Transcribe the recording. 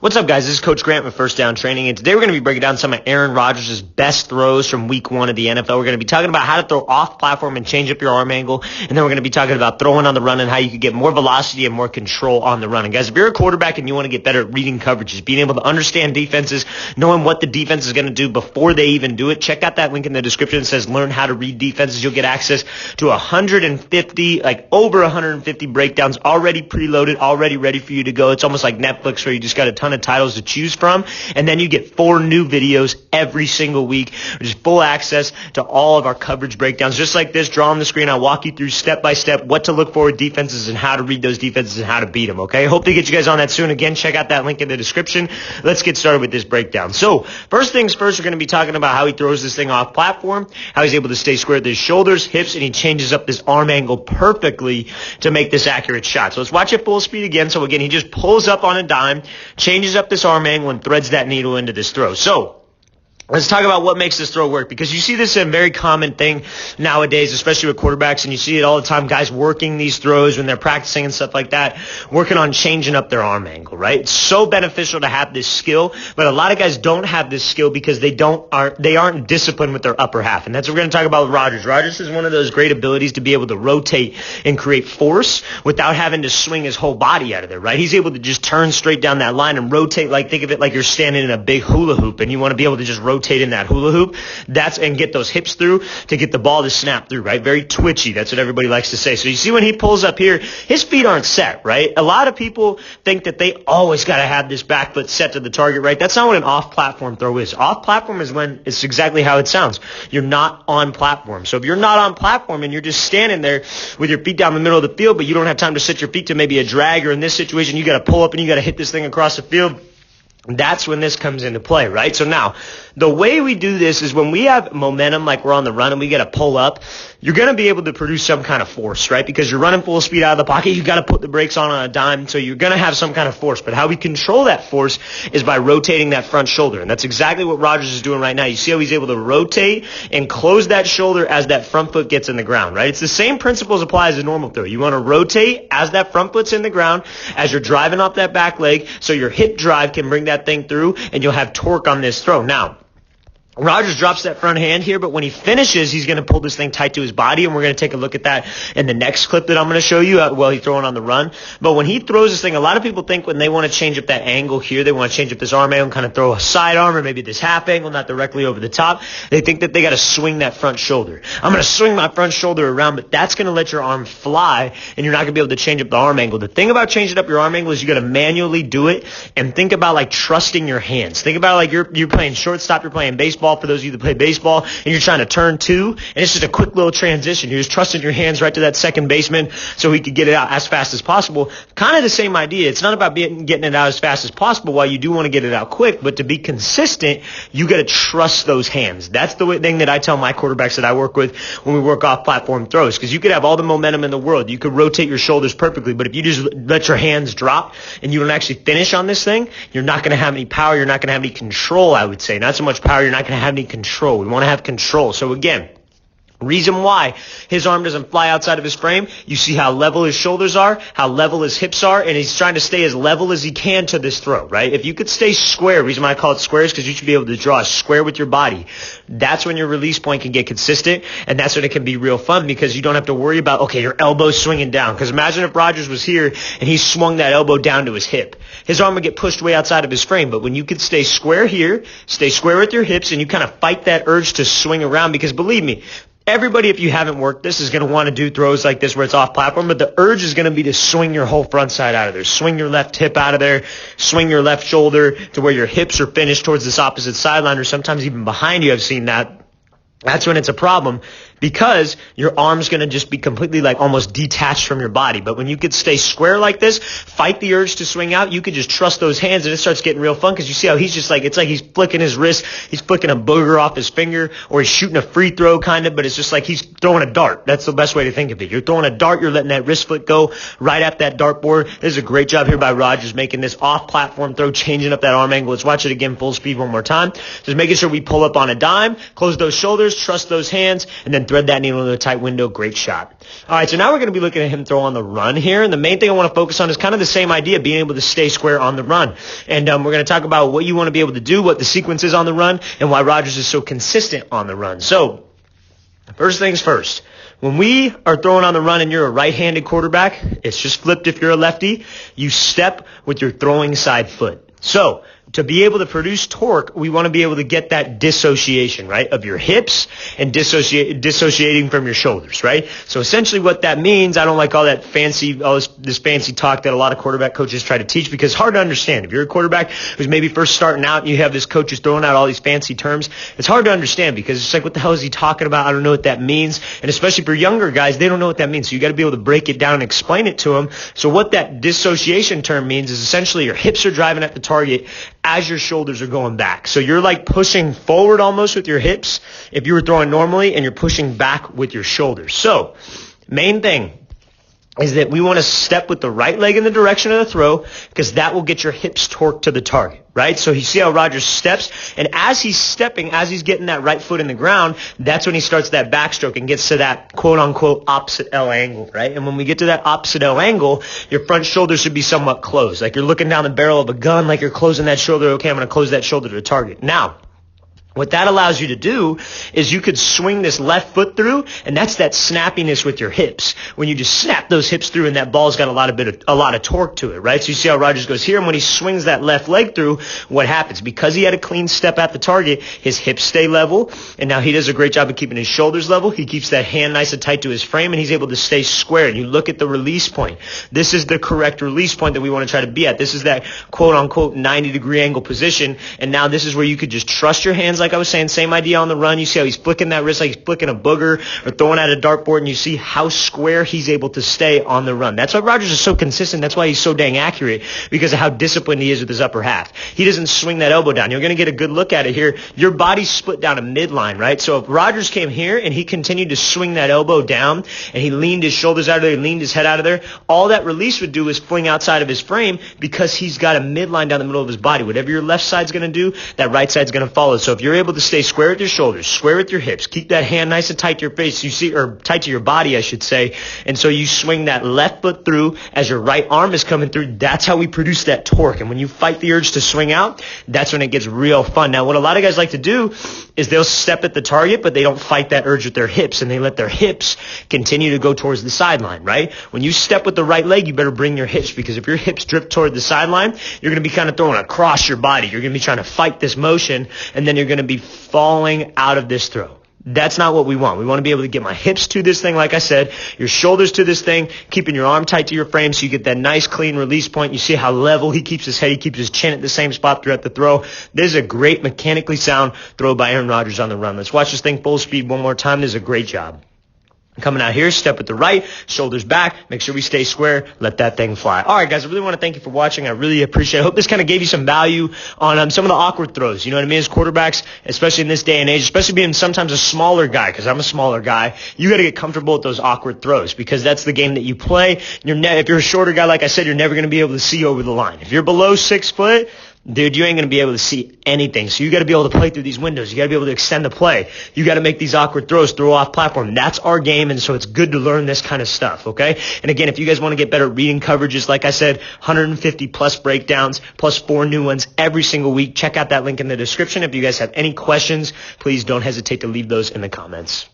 What's up, guys? This is Coach Grant with First Down Training, and today we're going to be breaking down some of Aaron Rodgers' best throws from Week 1 of the NFL. We're going to be talking about how to throw off-platform and change up your arm angle, and then we're going to be talking about throwing on the run and how you can get more velocity and more control on the run. And guys, if you're a quarterback and you want to get better at reading coverages, being able to understand defenses, knowing what the defense is going to do before they even do it, check out that link in the description. It says learn how to read defenses. You'll get access to over 150 breakdowns already preloaded, already ready for you to go. It's almost like Netflix where you just got a ton of titles to choose from, and then you get 4 new videos every single week, which is full access to all of our coverage breakdowns. Just like this, draw on the screen. I'll walk you through step by step what to look for with defenses and how to read those defenses and how to beat them, okay? Hope to get you guys on that soon. Again, check out that link in the description. Let's get started with this breakdown. So, first things first, we're going to be talking about how he throws this thing off platform, how he's able to stay square with his shoulders, hips, and he changes up this arm angle perfectly to make this accurate shot. So let's watch it full speed again. So again, he just pulls up on a dime, changes up this arm angle, and threads that needle into this throw. So let's talk about what makes this throw work, because you see this is a very common thing nowadays, especially with quarterbacks, and you see it all the time, guys working these throws when they're practicing and stuff like that, working on changing up their arm angle, right? It's so beneficial to have this skill, but a lot of guys don't have this skill because they aren't disciplined with their upper half, and that's what we're going to talk about with Rodgers. Rodgers is one of those great abilities to be able to rotate and create force without having to swing his whole body out of there, right? He's able to just turn straight down that line and rotate, like think of it like you're standing in a big hula hoop, and you want to be able to just rotate in that hula hoop, and get those hips through to get the ball to snap through, right? Very twitchy. That's what everybody likes to say. So you see when he pulls up here, his feet aren't set, right? A lot of people think that they always got to have this back foot set to the target, right? That's not what an off-platform throw is. Off-platform is when it's exactly how it sounds. You're not on platform. So if you're not on platform and you're just standing there with your feet down the middle of the field, but you don't have time to set your feet to maybe a drag, or in this situation, you got to pull up and you got to hit this thing across the field, that's when this comes into play, right? So now, the way we do this is when we have momentum, like we're on the run and we got to pull up, you're going to be able to produce some kind of force, right? Because you're running full speed out of the pocket, you got to put the brakes on a dime, so you're going to have some kind of force. But how we control that force is by rotating that front shoulder, and that's exactly what Rodgers is doing right now. You see how he's able to rotate and close that shoulder as that front foot gets in the ground, right? It's the same principles apply as a normal throw. You want to rotate as that front foot's in the ground, as you're driving off that back leg, so your hip drive can bring that thing through, and you'll have torque on this throw. Now, Rodgers drops that front hand here, but when he finishes, he's going to pull this thing tight to his body, and we're going to take a look at that in the next clip that I'm going to show you while he's throwing on the run. But when he throws this thing, a lot of people think when they want to change up that angle here, they want to change up this arm angle and kind of throw a side arm or maybe this half angle, not directly over the top. They think that they got to swing that front shoulder. I'm going to swing my front shoulder around, but that's going to let your arm fly, and you're not going to be able to change up the arm angle. The thing about changing up your arm angle is you got to manually do it, and think about like trusting your hands. Think about like you're playing shortstop, you're playing baseball. For those of you that play baseball, and you're trying to turn two, and it's just a quick little transition. You're just trusting your hands right to that second baseman so he could get it out as fast as possible. Kind of the same idea. It's not about getting it out as fast as possible while you do want to get it out quick, but to be consistent, you got to trust those hands. That's the thing that I tell my quarterbacks that I work with when we work off platform throws, because you could have all the momentum in the world. You could rotate your shoulders perfectly, but if you just let your hands drop and you don't actually finish on this thing, you're not going to have any power. You're not going to have any control, I would say. Not so much power. You're not going to have any control. We want to have control. So again, reason why his arm doesn't fly outside of his frame, you see how level his shoulders are, how level his hips are, and he's trying to stay as level as he can to this throw, right? If you could stay square, the reason why I call it square is because you should be able to draw a square with your body. That's when your release point can get consistent, and that's when it can be real fun, because you don't have to worry about, okay, your elbow's swinging down. Because imagine if Rodgers was here and he swung that elbow down to his hip. His arm would get pushed way outside of his frame, but when you could stay square here, stay square with your hips, and you kind of fight that urge to swing around, because believe me, everybody, if you haven't worked this, is going to want to do throws like this where it's off platform, but the urge is going to be to swing your whole front side out of there. Swing your left hip out of there. Swing your left shoulder to where your hips are finished towards this opposite sideline, or sometimes even behind you. I've seen that. That's when it's a problem, because your arm's going to just be completely like almost detached from your body. But when you could stay square like this, fight the urge to swing out, you could just trust those hands, and it starts getting real fun, because you see how he's just like, it's like he's flicking his wrist, he's flicking a booger off his finger, or he's shooting a free throw kind of, but it's just like he's throwing a dart. That's the best way to think of it. You're throwing a dart, you're letting that wrist flick go right at that dartboard. This is a great job here by Rodgers making this off-platform throw, changing up that arm angle. Let's watch it again full speed one more time. Just making sure we pull up on a dime, close those shoulders, trust those hands, and then thread that needle into a tight window. Great shot. All right, so now we're going to be looking at him throw on the run here. And the main thing I want to focus on is kind of the same idea, being able to stay square on the run. And we're going to talk about what you want to be able to do, what the sequence is on the run, and why Rodgers is so consistent on the run. So, first things first. When we are throwing on the run and you're a right-handed quarterback, it's just flipped if you're a lefty. You step with your throwing side foot. So, to be able to produce torque, we want to be able to get that dissociation, right, of your hips and dissociating from your shoulders, right? So essentially what that means, I don't like all that fancy, this fancy talk that a lot of quarterback coaches try to teach because it's hard to understand. If you're a quarterback who's maybe first starting out and you have this coach who's throwing out all these fancy terms, it's hard to understand because it's like, what the hell is he talking about? I don't know what that means. And especially for younger guys, they don't know what that means. So you got to be able to break it down and explain it to them. So what that dissociation term means is essentially your hips are driving at the target as your shoulders are going back. So you're like pushing forward almost with your hips if you were throwing normally, and you're pushing back with your shoulders. So main thing is that we want to step with the right leg in the direction of the throw because that will get your hips torqued to the target, right? So you see how Rodgers steps, and as he's stepping, as he's getting that right foot in the ground, that's when he starts that backstroke and gets to that quote-unquote opposite L angle, right? And when we get to that opposite L angle, your front shoulder should be somewhat closed. Like you're looking down the barrel of a gun, like you're closing that shoulder. Okay, I'm going to close that shoulder to the target. Now, what that allows you to do is you could swing this left foot through, and that's that snappiness with your hips. When you just snap those hips through, and that ball's got a lot of torque to it, right? So you see how Rodgers goes here, and when he swings that left leg through, what happens? Because he had a clean step at the target, his hips stay level, and now he does a great job of keeping his shoulders level. He keeps that hand nice and tight to his frame, and he's able to stay square. And you look at the release point. This is the correct release point that we want to try to be at. This is that quote-unquote 90-degree angle position, and now this is where you could just trust your hands. Like I was saying, same idea on the run. You see how he's flicking that wrist like he's flicking a booger or throwing at a dartboard, and you see how square he's able to stay on the run. That's why Rodgers is so consistent. That's why he's so dang accurate, because of how disciplined he is with his upper half. He doesn't swing that elbow down. You're going to get a good look at it here. Your body's split down a midline, right? So if Rodgers came here and he continued to swing that elbow down and he leaned his shoulders out of there, leaned his head out of there, all that release would do is fling outside of his frame because he's got a midline down the middle of his body. Whatever your left side's going to do, that right side's going to follow. So if you're able to stay square with your shoulders, square with your hips, keep that hand nice and tight to your face, you see, or tight to your body, I should say, and so you swing that left foot through as your right arm is coming through. That's how we produce that torque. And when you fight the urge to swing out, that's when it gets real fun. Now, what a lot of guys like to do is they'll step at the target, but they don't fight that urge with their hips, and they let their hips continue to go towards the sideline, right? When you step with the right leg, you better bring your hips, because if your hips drift toward the sideline, you're going to be kind of throwing across your body. You're going to be trying to fight this motion, and then you're going to be falling out of this throw. That's not what we want. We want to be able to get my hips to this thing, like I said, your shoulders to this thing, keeping your arm tight to your frame so you get that nice clean release point. You see how level he keeps his head, he keeps his chin at the same spot throughout the throw. This is a great mechanically sound throw by Aaron Rodgers on the run. Let's watch this thing full speed one more time. This is a great job. Coming out here, step with the right, shoulders back, make sure we stay square, let that thing fly. All right, guys, I really want to thank you for watching. I really appreciate it. I hope this kind of gave you some value on some of the awkward throws. You know what I mean? As quarterbacks, especially in this day and age, especially being sometimes a smaller guy, because I'm a smaller guy, you got to get comfortable with those awkward throws, because that's the game that you play. If you're a shorter guy, like I said, you're never going to be able to see over the line. If you're below 6 foot, dude, you ain't going to be able to see anything. So you got to be able to play through these windows. You got to be able to extend the play. You got to make these awkward throws, throw off platform. That's our game, and so it's good to learn this kind of stuff, okay? And again, if you guys want to get better reading coverages, like I said, 150 plus breakdowns, plus 4 new ones every single week. Check out that link in the description. If you guys have any questions, please don't hesitate to leave those in the comments.